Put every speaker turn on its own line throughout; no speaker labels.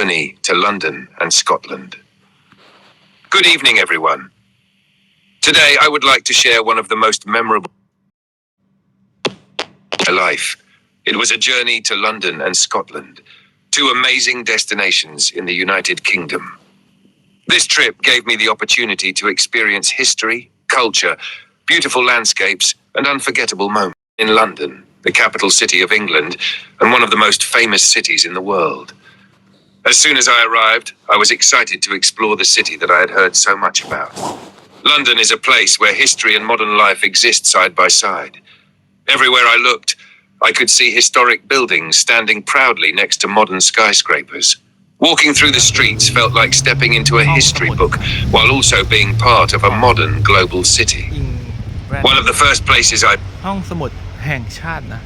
journey to London and Scotland. Good evening, everyone. Today, I would like to share one of the most memorable life. It was a journey to London and Scotland, two amazing destinations in the United Kingdom. This trip gave me the opportunity to experience history, culture, beautiful landscapes, and unforgettable moments in London, the capital city of England, and one of the most famous cities in the world. As soon as I arrived, I was excited to explore the city that I had heard so much about. London is a place where history and modern life exist side by side. Everywhere I looked, I could see historic buildings standing proudly next to modern skyscrapers. Walking through the streets felt like stepping into a history book, while also being part of a modern global city. One of the first places I
ห้องสมุดแห่งชาตินะ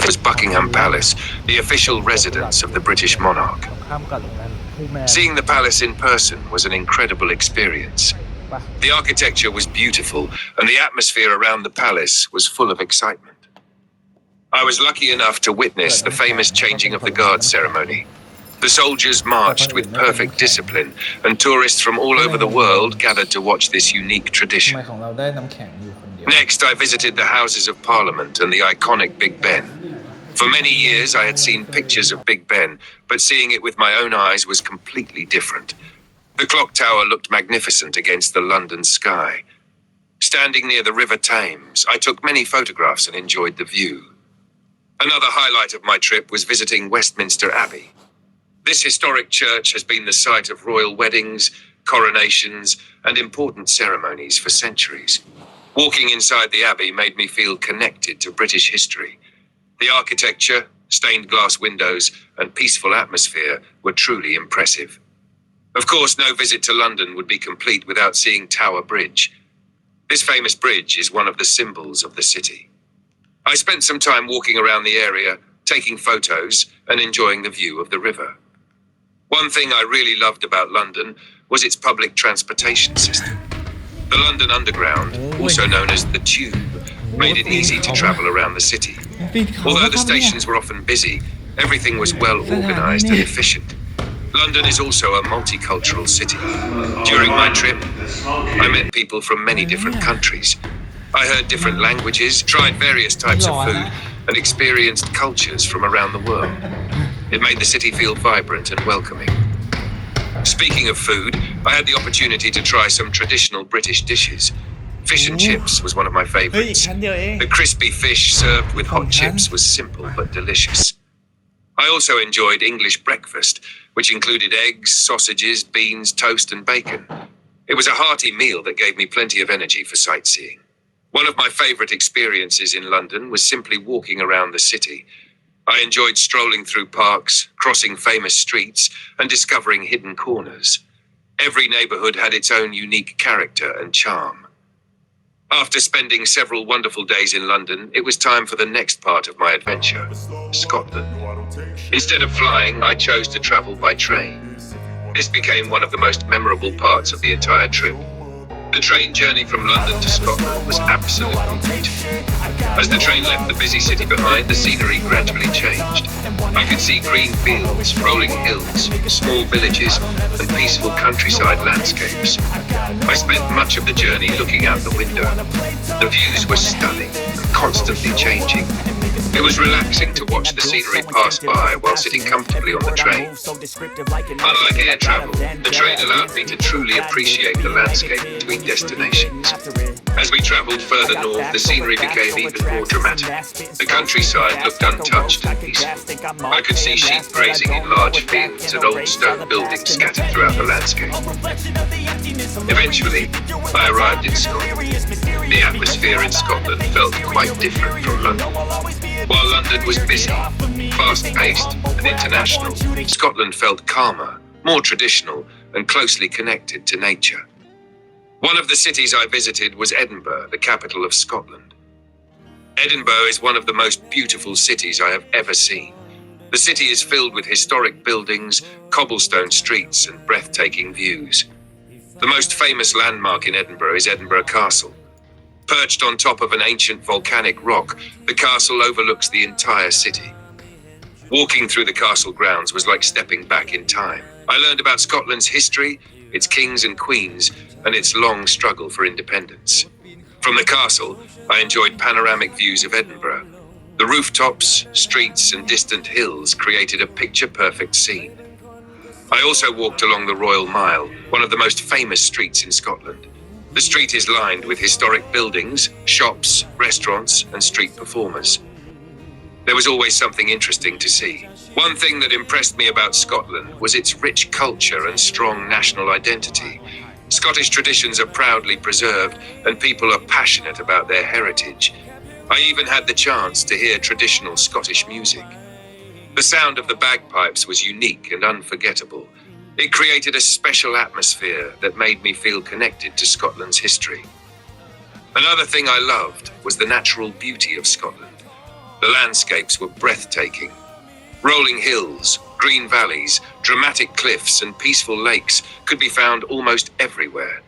was Buckingham Palace, the official residence of the British monarch.
ข้ามกับตรงนั้นผู้แม่
Seeing the palace in person was an incredible experience. The architecture was beautiful, and the atmosphere around the palace was full of excitement. I was lucky enough to witness the famous changing of the guard ceremony. The soldiers marched with perfect discipline, and tourists from all over the world gathered to watch this unique
ทำ
tradition.
ไมของเราได้น้ำแข็งอยู่คนเดียว
Next, I visited the Houses of Parliament and the iconic Big Ben. For many years, I had seen pictures of Big Ben, but seeing it with my own eyes was completely different. The clock tower looked magnificent against the London sky. Standing near the River Thames, I took many photographs and enjoyed the view. Another highlight of my trip was visiting Westminster Abbey. This historic church has been the site of royal weddings, coronations, and important ceremonies for centuries. Walking inside the Abbey made me feel connected to British history. The architecture, stained glass windows, and peaceful atmosphere were truly impressive. Of course, no visit to London would be complete without seeing Tower Bridge. This famous bridge is one of the symbols of the city. I spent some time walking around the area, taking photos, and enjoying the view of the river. One thing I really loved about London was its public transportation system. The London Underground, also known as the Tube, made it easy to travel around the city. Although the stations were often busy, everything was well organized and efficient. London is also a multicultural city. During my trip, I met people from many different countries. I heard different languages, tried various types of food, and experienced cultures from around the world. It made the city feel vibrant and welcoming. Speaking of food, I had the opportunity to try some traditional British dishes. Fish and chips was one of my
เฮ้ย
favorites.
ชั้นเดียวเอง
The crispy fish served with hot chips was simple but delicious. I also enjoyed English breakfast, which included eggs, sausages, beans, toast, and bacon. It was a hearty meal that gave me plenty of energy for sightseeing. One of my favorite experiences in London was simply walking around the city. I enjoyed strolling through parks, crossing famous streets, and discovering hidden corners. Every neighborhood had its own unique character and charm. After spending several wonderful days in London, it was time for the next part of my adventure, Scotland. Instead of flying, I chose to travel by train. This became one of the most memorable parts of the entire trip. The train journey from London to Scotland was absolutely beautiful. As the train left the busy city behind, the scenery gradually changed. I could see green fields, rolling hills, small villages, and peaceful countryside landscapes. I spent much of the journey looking out the window. The views were stunning and constantly changing. It was relaxing to watch the scenery pass by while sitting comfortably on the train. Unlike air travel, the train allowed me to truly appreciate the landscape between destinations. As we traveled further north, the scenery became even more dramatic. The countryside looked untouched and peaceful. I could see sheep grazing in large fields and old stone buildings scattered throughout the landscape. Eventually, I arrived in Scotland. The atmosphere in Scotland felt quite different from London. While London was busy, fast-paced, and international, Scotland felt calmer, more traditional, and closely connected to nature. One of the cities I visited was Edinburgh, the capital of Scotland. Edinburgh is one of the most beautiful cities I have ever seen. The city is filled with historic buildings, cobblestone streets, and breathtaking views. The most famous landmark in Edinburgh is Edinburgh Castle. Perched on top of an ancient volcanic rock, the castle overlooks the entire city. Walking through the castle grounds was like stepping back in time. I learned about Scotland's history, its kings and queens, and its long struggle for independence. From the castle, I enjoyed panoramic views of Edinburgh. The rooftops, streets, and distant hills created a picture-perfect scene. I also walked along the Royal Mile, one of the most famous streets in Scotland. The street is lined with historic buildings, shops, restaurants, and street performers. There was always something interesting to see. One thing that impressed me about Scotland was its rich culture and strong national identity. Scottish traditions are proudly preserved, and people are passionate about their heritage. I even had the chance to hear traditional Scottish music. The sound of the bagpipes was unique and unforgettable. It created a special atmosphere that made me feel connected to Scotland's history. Another thing I loved was the natural beauty of Scotland. The landscapes were breathtaking. Rolling hills, green valleys, dramatic cliffs, and peaceful lakes could be found almost everywhere.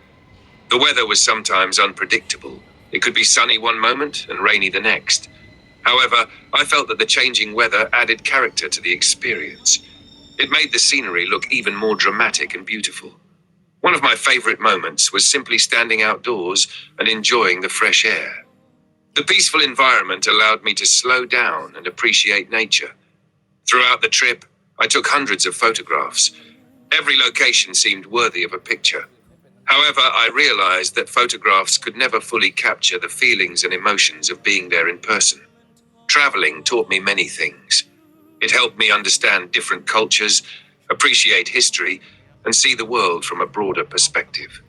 The weather was sometimes unpredictable. It could be sunny one moment and rainy the next. However, I felt that the changing weather added character to the experience. It made the scenery look even more dramatic and beautiful. One of my favorite moments was simply standing outdoors and enjoying the fresh air. The peaceful environment allowed me to slow down and appreciate nature. Throughout the trip, I took hundreds of photographs. Every location seemed worthy of a picture. However, I realized that photographs could never fully capture the feelings and emotions of being there in person. Traveling taught me many things. It helped me understand different cultures, appreciate history, and see the world from a broader perspective.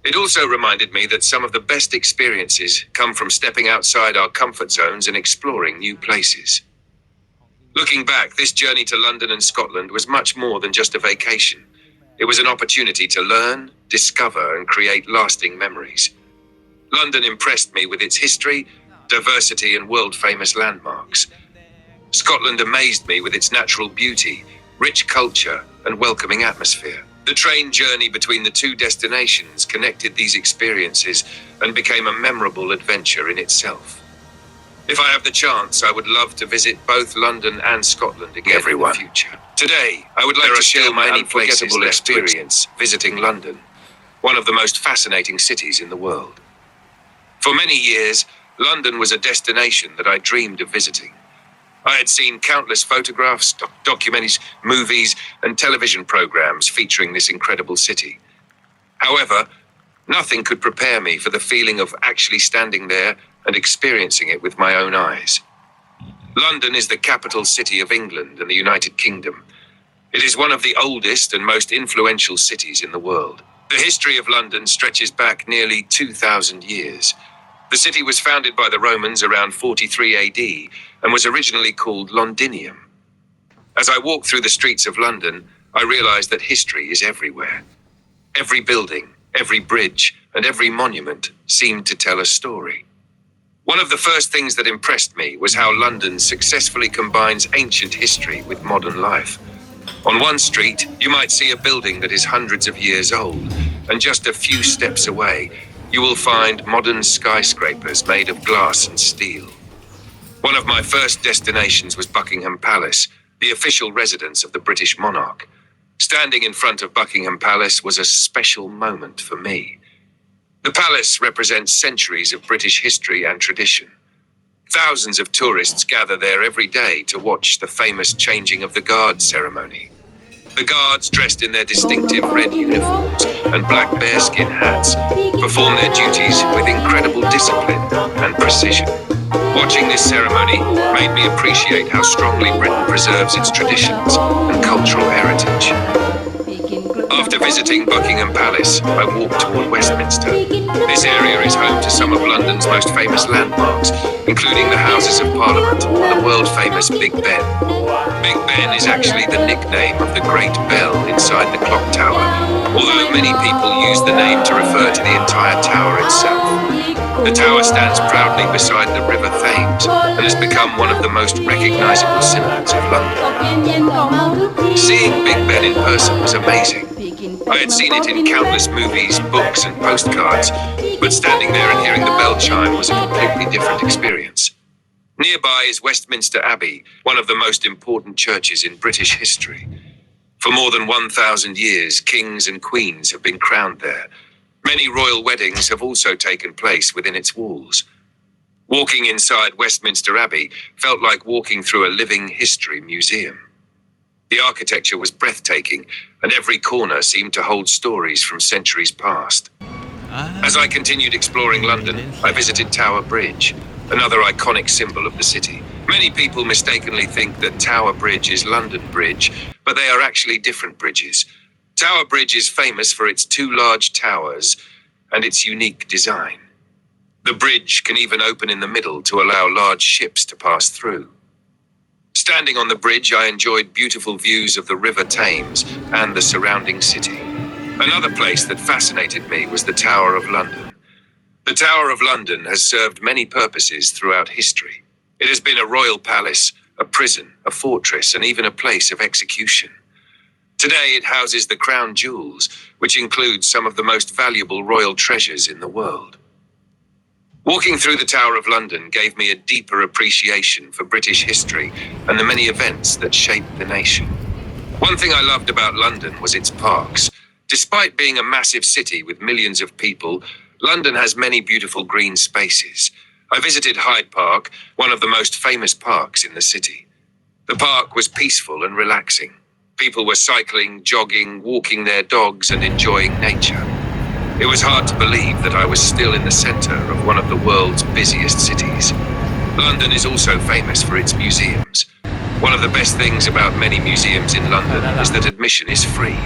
It also reminded me that some of the best experiences come from stepping outside our comfort zones and exploring new places. Looking back, this journey to London and Scotland was much more than just a vacation. It was an opportunity to learn, discover, and create lasting memories. London impressed me with its history, diversity, and world-famous landmarks. Scotland amazed me with its natural beauty, rich culture, and welcoming atmosphere. The train journey between the two destinations connected these experiences and became a memorable adventure in itself. If I have the chance, I would love to visit both London and Scotland again in the future. Today, I would like to share my unforgettable experience visiting London, one of the most fascinating cities in the world. For many years, London was a destination that I dreamed of visiting. I had seen countless photographs, documentaries, movies, and television programs featuring this incredible city. However, nothing could prepare me for the feeling of actually standing there and experiencing it with my own eyes. London is the capital city of England and the United Kingdom. It is one of the oldest and most influential cities in the world. The history of London stretches back nearly 2,000 years. The city was founded by the Romans around 43 AD and was originally called Londinium. As I walked through the streets of London, I realized that history is everywhere. Every building, every bridge, and every monument seemed to tell a story. One of the first things that impressed me was how London successfully combines ancient history with modern life. On one street, you might see a building that is hundreds of years old, and just a few steps away, you will find modern skyscrapers made of glass and steel. One of my first destinations was Buckingham Palace, the official residence of the British monarch. Standing in front of Buckingham Palace was a special moment for me. The palace represents centuries of British history and tradition. Thousands of tourists gather there every day to watch the famous changing of the guard ceremony. The guards, dressed in their distinctive red uniforms and black bearskin hats, perform their duties with incredible discipline and precision. Watching this ceremony made me appreciate how strongly Britain preserves its traditions and cultural heritage. After visiting Buckingham Palace, I walked toward Westminster. This area is home to some of London's most famous landmarks, including the Houses of Parliament and the world-famous Big Ben. Big Ben is actually the nickname of the Great Bell inside the clock tower, although many people use the name to refer to the entire tower itself. The tower stands proudly beside the River Thames and has become one of the most recognizable symbols of London. Seeing Big Ben in person was amazing. I had seen it in countless movies, books, and postcards, but standing there and hearing the bell chime was a completely different experience. Nearby is Westminster Abbey, one of the most important churches in British history. For more than 1,000 years, kings and queens have been crowned there. Many royal weddings have also taken place within its walls. Walking inside Westminster Abbey felt like walking through a living history museum. The architecture was breathtaking, and every corner seemed to hold stories from centuries past. As I continued exploring London, I visited Tower Bridge, another iconic symbol of the city. Many people mistakenly think that Tower Bridge is London Bridge, but they are actually different bridges. Tower Bridge is famous for its two large towers and its unique design. The bridge can even open in the middle to allow large ships to pass through. Standing on the bridge, I enjoyed beautiful views of the River Thames and the surrounding city. Another place that fascinated me was the Tower of London. The Tower of London has served many purposes throughout history. It has been a royal palace, a prison, a fortress, and even a place of execution. Today it houses the crown jewels, which include some of the most valuable royal treasures in the world. Walking through the Tower of London gave me a deeper appreciation for British history and the many events that shaped the nation. One thing I loved about London was its parks. Despite being a massive city with millions of people, London has many beautiful green spaces. I visited Hyde Park, one of the most famous parks in the city. The park was peaceful and relaxing. People were cycling, jogging, walking their dogs, and enjoying nature. It was hard to believe that I was still in the center of one of the world's busiest cities. London is also famous for its museums. One of the best things about many museums in London is that admission is free.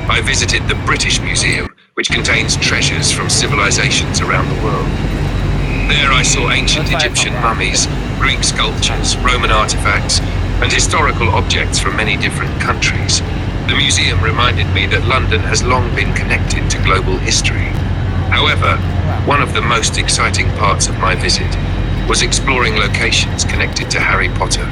I visited the British Museum, which contains treasures from civilizations around the world. There I saw ancient Egyptian mummies, Greek sculptures, Roman artifacts, and historical objects from many different countries. The museum reminded me that London has long been connected to global history. However, one of the most exciting parts of my visit was exploring locations connected to Harry Potter.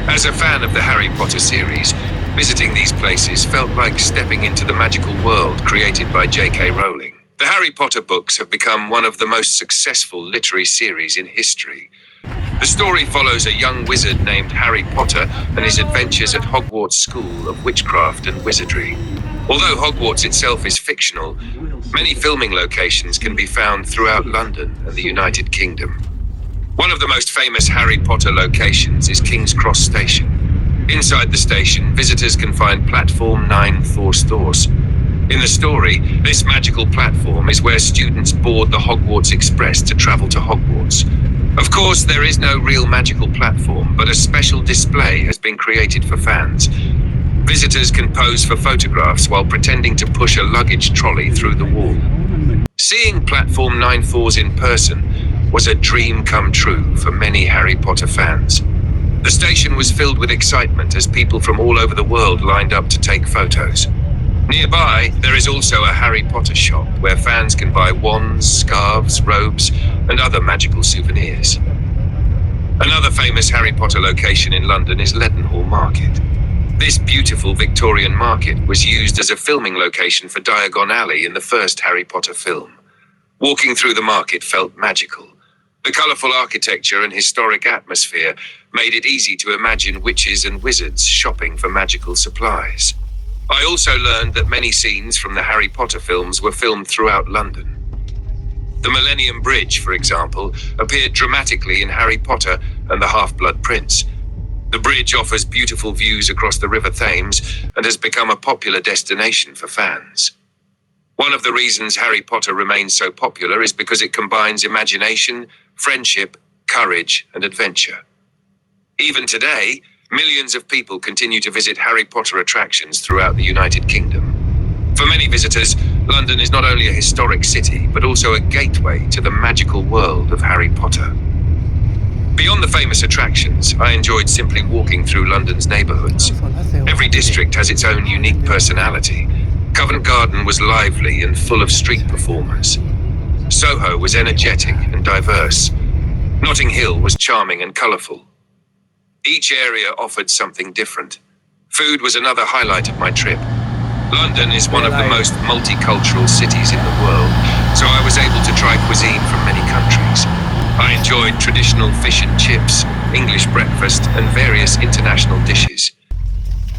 As a fan of the Harry Potter series, visiting these places felt like stepping into the magical world created by J.K. Rowling. The Harry Potter books have become one of the most successful literary series in history. The story follows a young wizard named Harry Potter and his adventures at Hogwarts School of Witchcraft and Wizardry. Although Hogwarts itself is fictional, many filming locations can be found throughout London and the United Kingdom. One of the most famous Harry Potter locations is King's Cross Station. Inside the station, visitors can find Platform 9 Thor's. In the story, this magical platform is where students board the Hogwarts Express to travel to Hogwarts. Of course, there is no real magical platform, but a special display has been created for fans. Visitors can pose for photographs while pretending to push a luggage trolley through the wall. Seeing Platform 9 Thor's in person was a dream come true for many Harry Potter fans. The station was filled with excitement as people from all over the world lined up to take photos. Nearby, there is also a Harry Potter shop where fans can buy wands, scarves, robes, and other magical souvenirs. Another famous Harry Potter location in London is Leadenhall Market. This beautiful Victorian market was used as a filming location for Diagon Alley in the first Harry Potter film. Walking through the market felt magical. The colourful architecture and historic atmosphere made it easy to imagine witches and wizards shopping for magical supplies. I also learned that many scenes from the Harry Potter films were filmed throughout London. The Millennium Bridge, for example, appeared dramatically in Harry Potter and the Half-Blood Prince. The bridge offers beautiful views across the River Thames and has become a popular destination for fans. One of the reasons Harry Potter remains so popular is because it combines imagination, friendship, courage, and adventure. Even today, millions of people continue to visit Harry Potter attractions throughout the United Kingdom. For many visitors, London is not only a historic city, but also a gateway to the magical world of Harry Potter. Beyond the famous attractions, I enjoyed simply walking through London's neighbourhoods. Every district has its own unique personality. Covent Garden was lively and full of street performers. Soho was energetic and diverse. Notting Hill was charming and colourful. Each area offered something different. Food was another highlight of my trip. London is one of the most multicultural cities in the world, so I was able to try cuisine from many countries. I enjoyed traditional fish and chips, English breakfast, and various international dishes.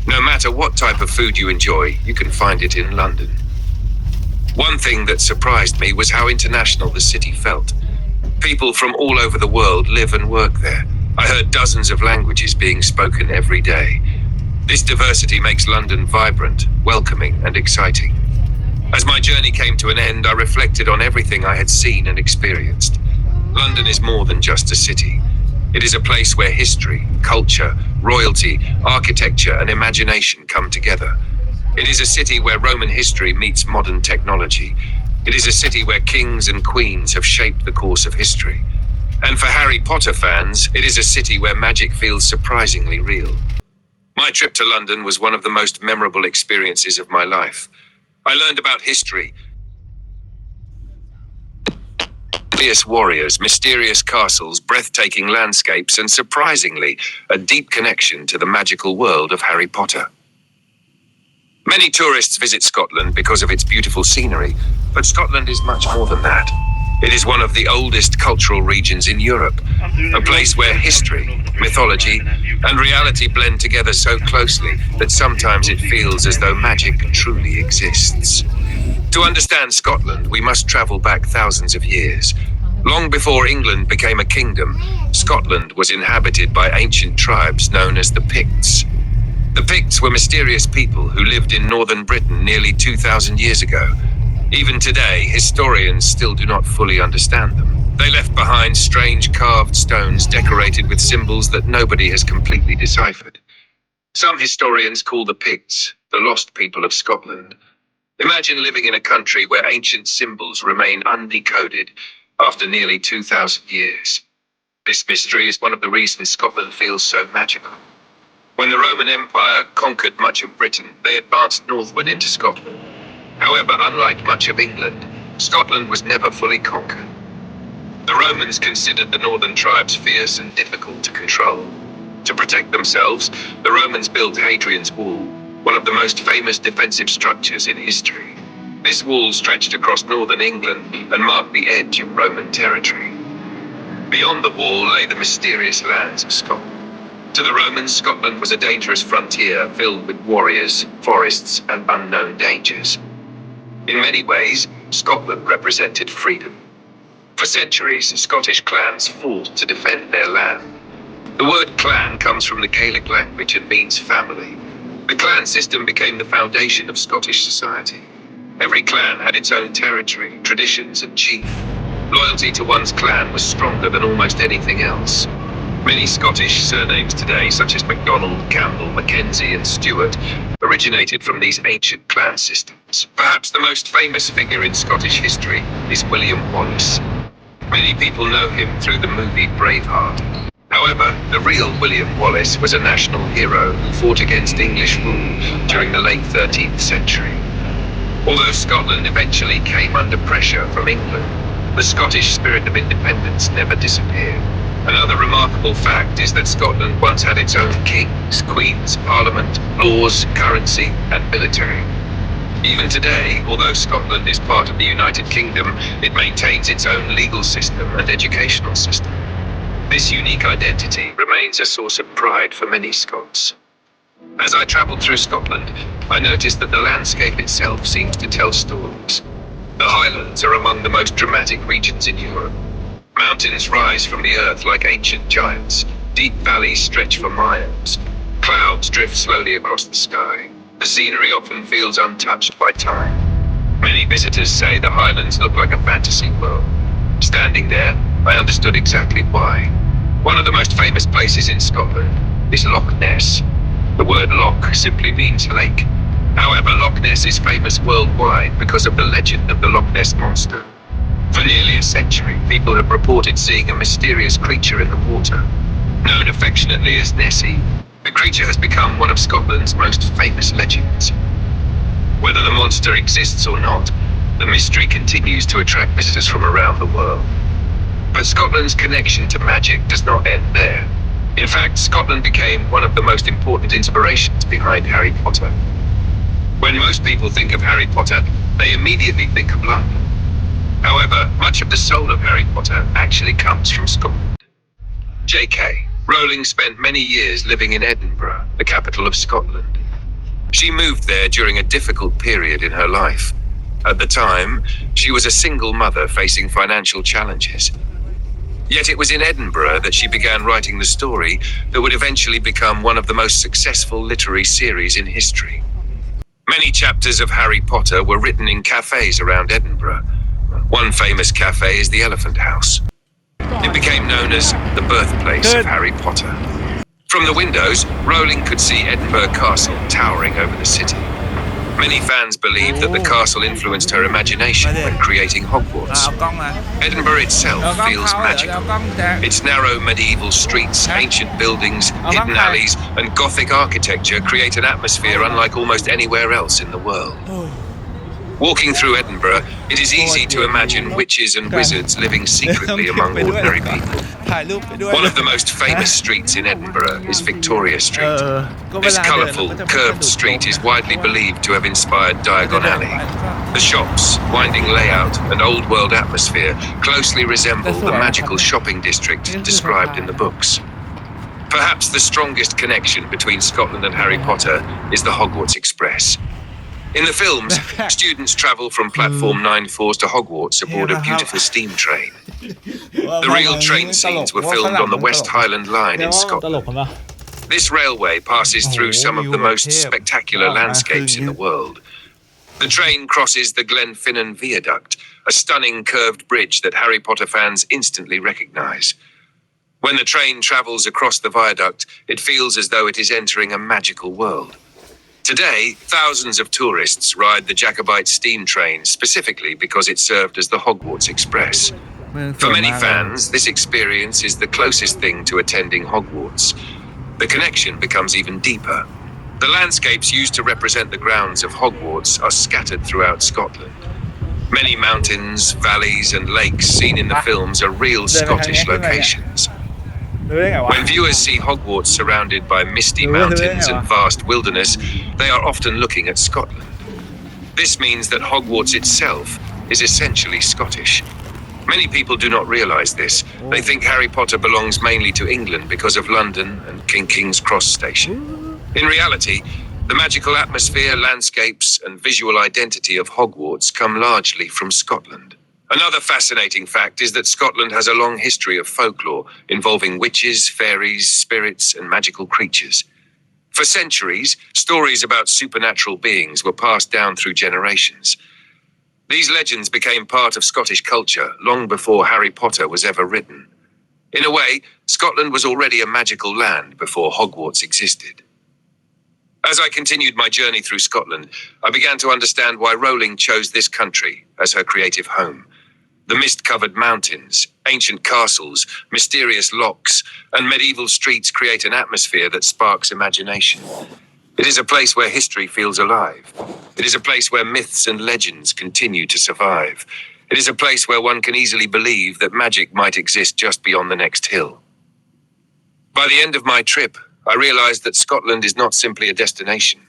No matter what type of food you enjoy, you can find it in London. One thing that surprised me was how international the city felt. People from all over the world live and work there. I heard dozens of languages being spoken every day. This diversity makes London vibrant, welcoming, and exciting. As my journey came to an end, I reflected on everything I had seen and experienced. London is more than just a city. It is a place where history, culture, royalty, architecture, and imagination come together. It is a city where Roman history meets modern technology. It is a city where kings and queens have shaped the course of history. And for Harry Potter fans, it is a city where magic feels surprisingly real. My trip to London was one of the most memorable experiences of my life. I learned about history, fierce warriors, mysterious castles, breathtaking landscapes, and surprisingly, a deep connection to the magical world of Harry Potter. Many tourists visit Scotland because of its beautiful scenery, but Scotland is much more than that. It is one of the oldest cultural regions in Europe, a place where history, mythology, and reality blend together so closely that sometimes it feels as though magic truly exists. To understand Scotland, we must travel back thousands of years. Long before England became a kingdom, Scotland was inhabited by ancient tribes known as the Picts. The Picts were mysterious people who lived in northern Britain nearly 2,000 years ago. Even today, historians still do not fully understand them. They left behind strange carved stones decorated with symbols that nobody has completely deciphered. Some historians call the Picts the lost people of Scotland. Imagine living in a country where ancient symbols remain undecoded after nearly 2,000 years. This mystery is one of the reasons Scotland feels so magical. When the Roman Empire conquered much of Britain, they advanced northward into Scotland. However, unlike much of England, Scotland was never fully conquered. The Romans considered the northern tribes fierce and difficult to control. To protect themselves, the Romans built Hadrian's Wall, one of the most famous defensive structures in history. This wall stretched across northern England and marked the edge of Roman territory. Beyond the wall lay the mysterious lands of Scotland. To the Romans, Scotland was a dangerous frontier filled with warriors, forests, and unknown dangers. In many ways, Scotland represented freedom. For centuries, Scottish clans fought to defend their land. The word clan comes from the Gaelic language and means family. The clan system became the foundation of Scottish society. Every clan had its own territory, traditions, and chief. Loyalty to one's clan was stronger than almost anything else. Many Scottish surnames today, such as MacDonald, Campbell, Mackenzie, and Stewart, originated from these ancient clan systems. Perhaps the most famous figure in Scottish history is William Wallace. Many people know him through the movie Braveheart. However, the real William Wallace was a national hero who fought against English rule during the late 13th century. Although Scotland eventually came under pressure from England, the Scottish spirit of independence never disappeared. Another remarkable fact is that Scotland once had its own kings, queens, parliament, laws, currency, and military. Even today, although Scotland is part of the United Kingdom, it maintains its own legal system and educational system. This unique identity remains a source of pride for many Scots. As I travelled through Scotland, I noticed that the landscape itself seems to tell stories. The Highlands are among the most dramatic regions in Europe. Mountains rise from the earth like ancient giants. Deep valleys stretch for miles. Clouds drift slowly across the sky. The scenery often feels untouched by time. Many visitors say the Highlands look like a fantasy world. Standing there, I understood exactly why. One of the most famous places in Scotland is Loch Ness. The word loch simply means lake. However, Loch Ness is famous worldwide because of the legend of the Loch Ness Monster. For nearly a century, people have reported seeing a mysterious creature in the water. Known affectionately as Nessie, the creature has become one of Scotland's most famous legends. Whether the monster exists or not, the mystery continues to attract visitors from around the world. But Scotland's connection to magic does not end there. In fact, Scotland became one of the most important inspirations behind Harry Potter. When most people think of Harry Potter, they immediately think of London. However, much of the soul of Harry Potter actually comes from Scotland. J.K. Rowling spent many years living in Edinburgh, the capital of Scotland. She moved there during a difficult period in her life. At the time, she was a single mother facing financial challenges. Yet it was in Edinburgh that she began writing the story that would eventually become one of the most successful literary series in history. Many chapters of Harry Potter were written in cafes around Edinburgh. One famous cafe is the Elephant House. It became known as the birthplace of Harry Potter. From the windows, Rowling could see Edinburgh Castle towering over the city. Many fans believe that the castle influenced her imagination when creating Hogwarts.
เอากล้องมา
Edinburgh itself
เอากล้อง
feels
เขาเดี๋ยว
magical.
เอากล้องแจ็ค
Its narrow medieval streets, ancient buildings, hidden
okay.
alleys, and Gothic architecture create an atmosphere unlike almost anywhere else in the world. Walking through Edinburgh, it is easy to imagine witches and wizards living secretly among ordinary people.
ถ่ายรูปไปด้วย
One of the most famous streets in Edinburgh is Victoria
เอ
Street.
อ
ก็เว
This
ลาเดิน
colourful,
เราก็จะ
curved street is widely believed to have inspired Diagon Alley. The shops, winding layout, and old-world atmosphere closely resemble the magical shopping district described in the books. Perhaps the strongest connection between Scotland and Harry Potter is the Hogwarts Express. In the films, students travel from platform 9-4 to Hogwarts aboard a beautiful steam train. The real train scenes were filmed on the West Highland Line in
ตล
Scotland.
กมั้ย
This railway passes through some of the most spectacular landscapes in the world. The train crosses the Glenfinnan Viaduct, a stunning curved bridge that Harry Potter fans instantly recognize. When the train travels across the viaduct, it feels as though it is entering a magical world. Today, thousands of tourists ride the Jacobite steam train specifically because it served as the Hogwarts Express.
เมืองส
For
วย
many
มากเลย
fans, this experience is the closest thing to attending Hogwarts. The connection becomes even deeper. The landscapes used to represent the grounds of Hogwarts are scattered throughout Scotland. Many mountains, valleys, and lakes seen in the films are real Scottish locations.
รู้ได้ไงวะ
When viewers see Hogwarts surrounded by misty mountains and vast wilderness, they are often looking at Scotland. This means that Hogwarts itself is essentially Scottish. Many people do not realise this. They think Harry Potter belongs mainly to England because of London and King King's Cross Station. In reality, the magical atmosphere, landscapes, and visual identity of Hogwarts come largely from Scotland. Another fascinating fact is that Scotland has a long history of folklore involving witches, fairies, spirits, and magical creatures. For centuries, stories about supernatural beings were passed down through generations. These legends became part of Scottish culture long before Harry Potter was ever written. In a way, Scotland was already a magical land before Hogwarts existed. As I continued my journey through Scotland, I began to understand why Rowling chose this country as her creative home. The mist-covered mountains, ancient castles, mysterious locks, and medieval streets create an atmosphere that sparks imagination. It is a place where history feels alive. It is a place where myths and legends continue to survive. It is a place where one can easily believe that magic might exist just beyond the next hill. By the end of my trip, I realized that Scotland is not simply a destination.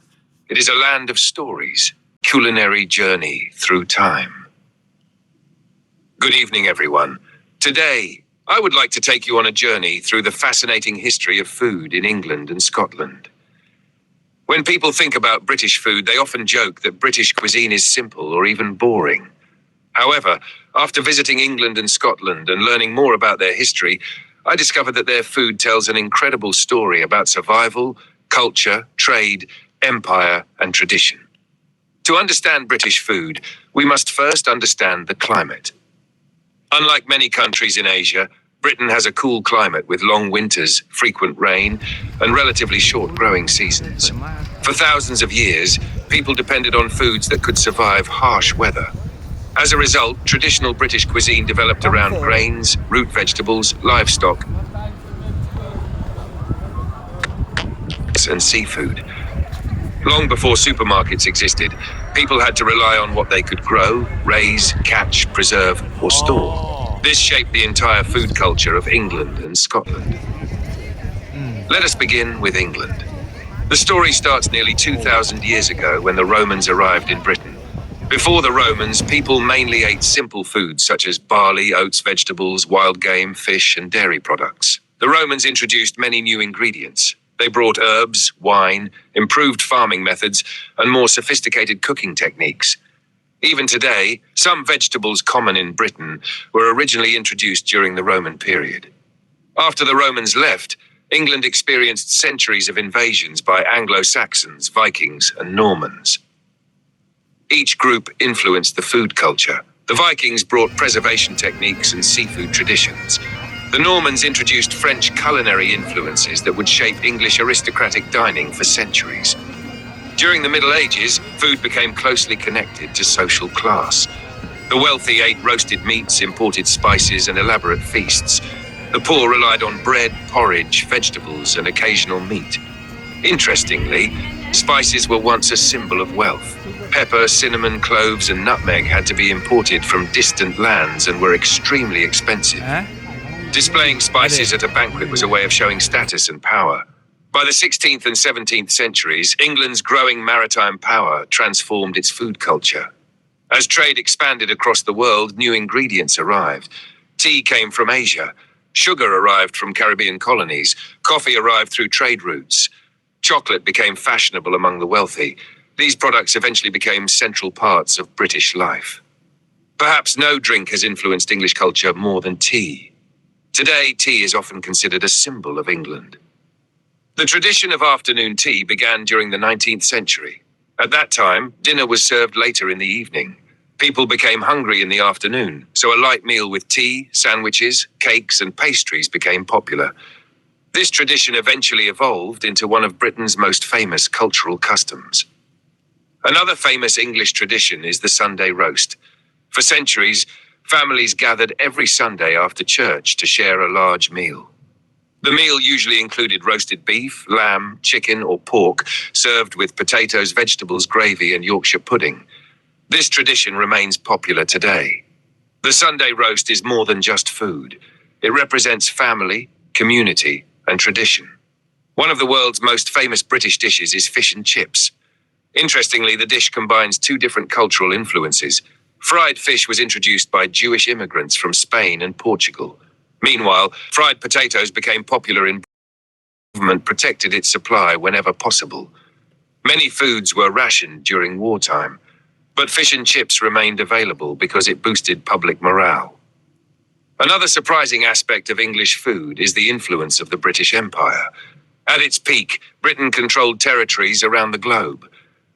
It is a land of stories, culinary journey through time. Good evening, everyone. Today, I would like to take you on a journey through the fascinating history of food in England and Scotland. When people think about British food, they often joke that British cuisine is simple or even boring. However, after visiting England and Scotland and learning more about their history, I discovered that their food tells an incredible story about survival, culture, trade, empire, and tradition. To understand British food, we must first understand the climate. Unlike many countries in Asia, Britain has a cool climate with long winters, frequent rain, and relatively short growing seasons. For thousands of years, people depended on foods that could survive harsh weather. As a result, traditional British cuisine developed around grains, root vegetables, livestock, and seafood. Long before supermarkets existed, people had to rely on what they could grow, raise, catch, preserve, or store. This shaped the entire food culture of England and Scotland. Let us begin with England. The story starts nearly 2,000 years ago when the Romans arrived in Britain. Before the Romans, people mainly ate simple foods such as barley, oats, vegetables, wild game, fish, and dairy products. The Romans introduced many new ingredients. They brought herbs, wine, improved farming methods, and more sophisticated cooking techniques. Even today, some vegetables common in Britain were originally introduced during the Roman period. After the Romans left, England experienced centuries of invasions by Anglo-Saxons, Vikings, and Normans. Each group influenced the food culture. The Vikings brought preservation techniques and seafood traditions. The Normans introduced French culinary influences that would shape English aristocratic dining for centuries. During the Middle Ages, food became closely connected to social class. The wealthy ate roasted meats, imported spices, and elaborate feasts. The poor relied on bread, porridge, vegetables, and occasional meat. Interestingly, spices were once a symbol of wealth. Pepper, cinnamon, cloves, and nutmeg had to be imported from distant lands and were extremely expensive. Displaying spices at a banquet was a way of showing status and power. By the 16th and 17th centuries, England's growing maritime power transformed its food culture. As trade expanded across the world, new ingredients arrived. Tea came from Asia. Sugar arrived from Caribbean colonies. Coffee arrived through trade routes. Chocolate became fashionable among the wealthy. These products eventually became central parts of British life. Perhaps no drink has influenced English culture more than tea. Today, tea is often considered a symbol of England. The tradition of afternoon tea began during the 19th century. At that time, dinner was served later in the evening. People became hungry in the afternoon, so a light meal with tea, sandwiches, cakes, and pastries became popular. This tradition eventually evolved into one of Britain's most famous cultural customs. Another famous English tradition is the Sunday roast. For centuries, families gathered every Sunday after church to share a large meal. The meal usually included roasted beef, lamb, chicken, or pork, served with potatoes, vegetables, gravy, and Yorkshire pudding. This tradition remains popular today. The Sunday roast is more than just food. It represents family, community, and tradition. One of the world's most famous British dishes is fish and chips. Interestingly, the dish combines two different cultural influences. Fried fish was introduced by Jewish immigrants from Spain and Portugal. Meanwhile, fried potatoes became popular in Britain. The government protected its supply whenever possible. Many foods were rationed during wartime, but fish and chips remained available because it boosted public morale. Another surprising aspect of English food is the influence of the British Empire. At its peak, Britain controlled territories around the globe.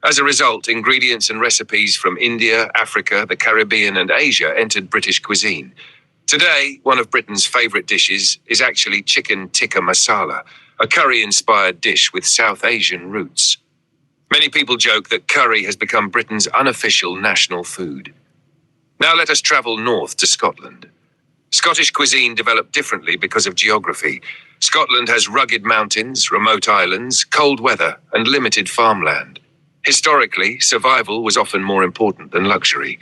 As a result, ingredients and recipes from India, Africa, the Caribbean, and Asia entered British cuisine. Today, one of Britain's favorite dishes is actually chicken tikka masala, a curry-inspired dish with South Asian roots. Many people joke that curry has become Britain's unofficial national food. Now let us travel north to Scotland. Scottish cuisine developed differently because of geography. Scotland has rugged mountains, remote islands, cold weather, and limited farmland. Historically, survival was often more important than luxury.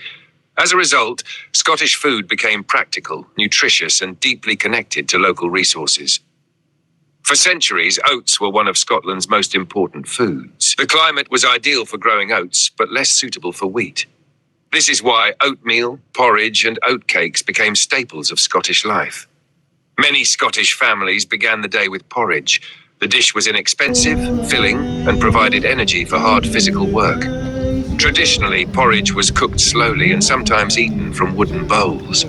As a result, Scottish food became practical, nutritious, and deeply connected to local resources. For centuries, oats were one of Scotland's most important foods. The climate was ideal for growing oats, but less suitable for wheat. This is why oatmeal, porridge, and oatcakes became staples of Scottish life. Many Scottish families began the day with porridge. The dish was inexpensive, filling, and provided energy for hard physical work. Traditionally, porridge was cooked slowly and sometimes eaten from wooden bowls.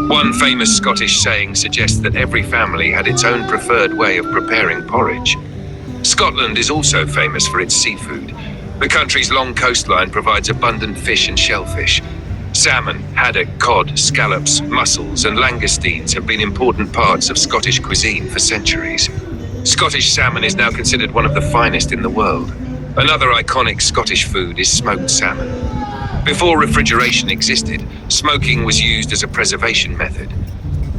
One famous Scottish saying suggests that every family had its own preferred way of preparing porridge. Scotland is also famous for its seafood. The country's long coastline provides abundant fish and shellfish. Salmon, haddock, cod, scallops, mussels, and langoustines have been important parts of Scottish cuisine for centuries. Scottish salmon is now considered one of the finest in the world. Another iconic Scottish food is smoked salmon. Before refrigeration existed, smoking was used as a preservation method.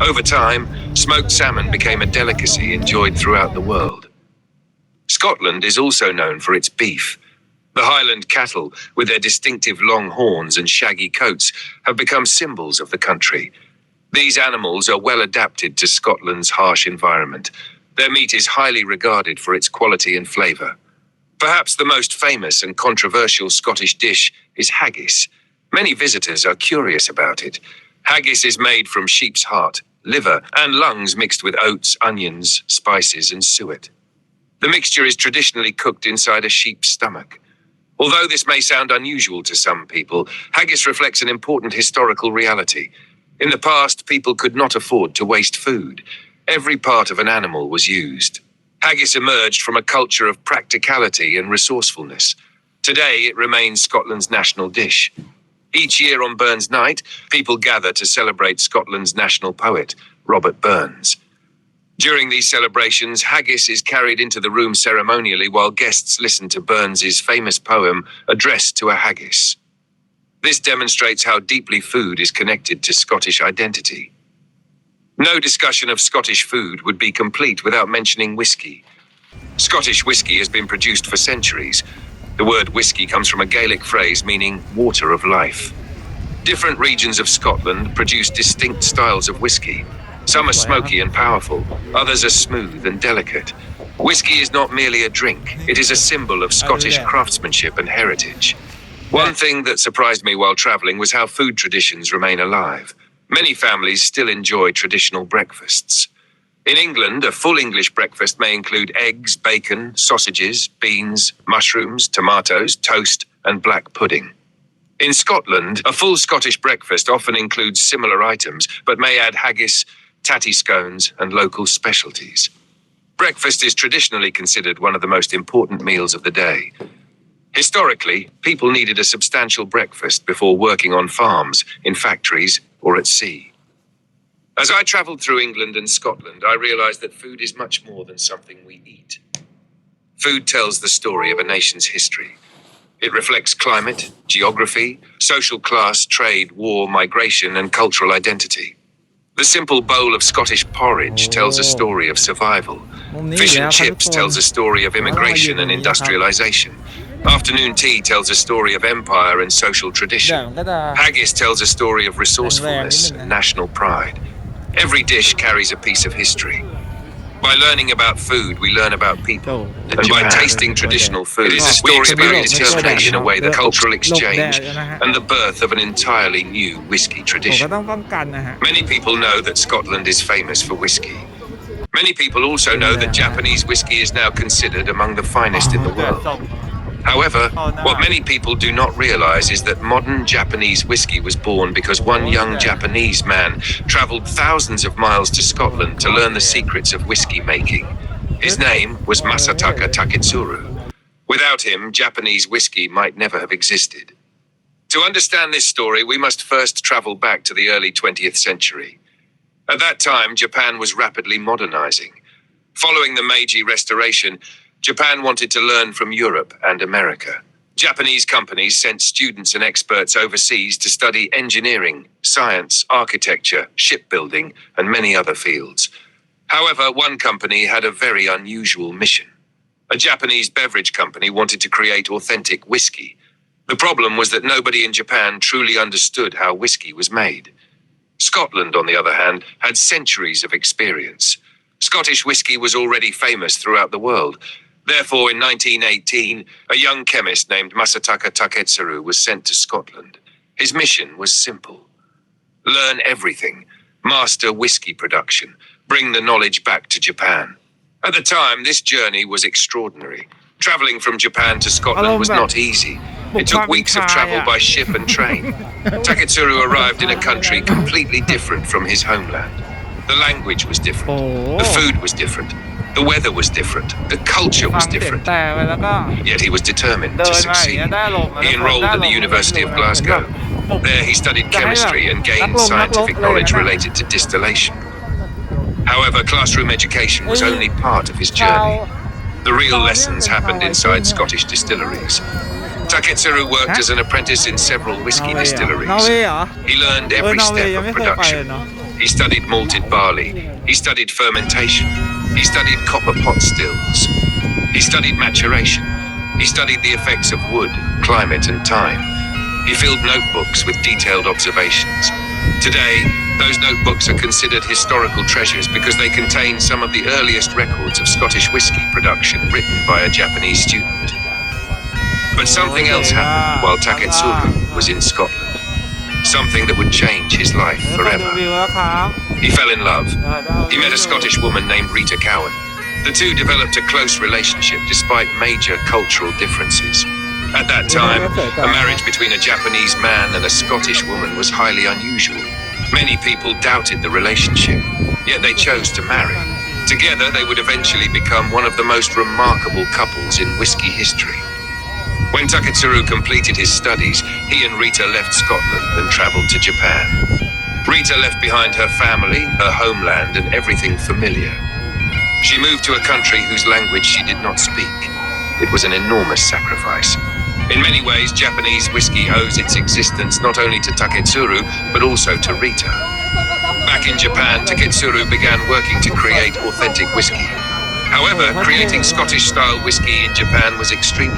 Over time, smoked salmon became a delicacy enjoyed throughout the world. Scotland is also known for its beef. The Highland cattle, with their distinctive long horns and shaggy coats, have become symbols of the country. These animals are well adapted to Scotland's harsh environment. Their meat is highly regarded for its quality and flavor. Perhaps the most famous and controversial Scottish dish is haggis. Many visitors are curious about it. Haggis is made from sheep's heart, liver, and lungs mixed with oats, onions, spices, and suet. The mixture is traditionally cooked inside a sheep's stomach. Although this may sound unusual to some people, haggis reflects an important historical reality. In the past, people could not afford to waste food. Every part of an animal was used. Haggis emerged from a culture of practicality and resourcefulness. Today, it remains Scotland's national dish. Each year on Burns Night, people gather to celebrate Scotland's national poet, Robert Burns. During these celebrations, haggis is carried into the room ceremonially while guests listen to Burns's famous poem addressed to a haggis. This demonstrates how deeply food is connected to Scottish identity. No discussion of Scottish food would be complete without mentioning whiskey. Scottish whiskey has been produced for centuries. The word whiskey comes from a Gaelic phrase meaning water of life. Different regions of Scotland produce distinct styles of whiskey. Some are smoky and powerful, others are smooth and delicate. Whiskey is not merely a drink, it is a symbol of Scottish craftsmanship and heritage. One thing that surprised me while traveling was how food traditions remain alive. Many families still enjoy traditional breakfasts. In England, a full English breakfast may include eggs, bacon, sausages, beans, mushrooms, tomatoes, toast, and black pudding. In Scotland, a full Scottish breakfast often includes similar items, but may add haggis, tatty scones, and local specialties. Breakfast is traditionally considered one of the most important meals of the day. Historically, people needed a substantial breakfast before working on farms, in factories, or at sea. As I traveled through England and Scotland, I realized that food is much more than something we eat. Food tells the story of a nation's history. It reflects climate, geography, social class, trade, war, migration, and cultural identity. The simple bowl of Scottish porridge tells a story of survival. Fish and chips tells a story of immigration and industrialization. Afternoon tea tells a story of empire and social tradition. Haggis tells a story of resourcefulness and national pride. Every dish carries a piece of history. By learning about food, we learn about people. And by tasting traditional food, we experience history in a way, the cultural exchange, and the birth of an entirely new whiskey tradition. Many people know that Scotland is famous for whiskey. Many people also know that Japanese whiskey is now considered among the finest in the world. However, what many people do not realize is that modern Japanese whiskey was born because one young Japanese man traveled thousands of miles to Scotland to learn the secrets of whiskey making. His name was Masataka Taketsuru. Without him, Japanese whiskey might never have existed. To understand this story, we must first travel back to the early 20th century. At that time, Japan was rapidly modernizing. Following the Meiji Restoration, Japan wanted to learn from Europe and America. Japanese companies sent students and experts overseas to study engineering, science, architecture, shipbuilding, and many other fields. However, one company had a very unusual mission. A Japanese beverage company wanted to create authentic whiskey. The problem was that nobody in Japan truly understood how whiskey was made. Scotland, on the other hand, had centuries of experience. Scottish whiskey was already famous throughout the world. Therefore, in 1918, a young chemist named Masataka Taketsuru was sent to Scotland. His mission was simple. Learn everything, master whiskey production, bring the knowledge back to Japan. At the time, this journey was extraordinary. Traveling from Japan to Scotland was not easy. It took weeks of travel by ship and train. Taketsuru arrived in a country completely different from his homeland. The language was different. The food was different. The weather was different. The culture was different. Yet he was determined to succeed. He enrolled at the University of Glasgow. There he studied chemistry and gained scientific knowledge related to distillation. However, classroom education was only part of his journey. The real lessons happened inside Scottish distilleries. Taketsuru worked as an apprentice in several whiskey distilleries. He learned every step of production. He studied malted barley. He studied fermentation. He studied copper pot stills. He studied maturation. He studied the effects of wood, climate, and time. He filled notebooks with detailed observations. Today, those notebooks are considered historical treasures because they contain some of the earliest records of Scottish whiskey production written by a Japanese student. But something else happened while Taketsuru was in Scotland. Something that would change his life
ดู
forever.
วิวแล้วครับ
He fell in love. He met a Scottish woman named Rita Cowan. The two developed a close relationship despite major cultural differences. At that time, a marriage between a Japanese man and a Scottish woman was highly unusual. Many people doubted the relationship, yet they chose to marry. Together, they would eventually become one of the most remarkable couples in whiskey history. When Taketsuru completed his studies, he and Rita left Scotland and traveled to Japan. Rita left behind her family, her homeland, and everything familiar. She moved to a country whose language she did not speak. It was an enormous sacrifice. In many ways, Japanese whiskey owes its existence not only to Taketsuru, but also to Rita. Back in Japan, Taketsuru began working to create authentic whiskey. However, creating Scottish-style whiskey in Japan was extremely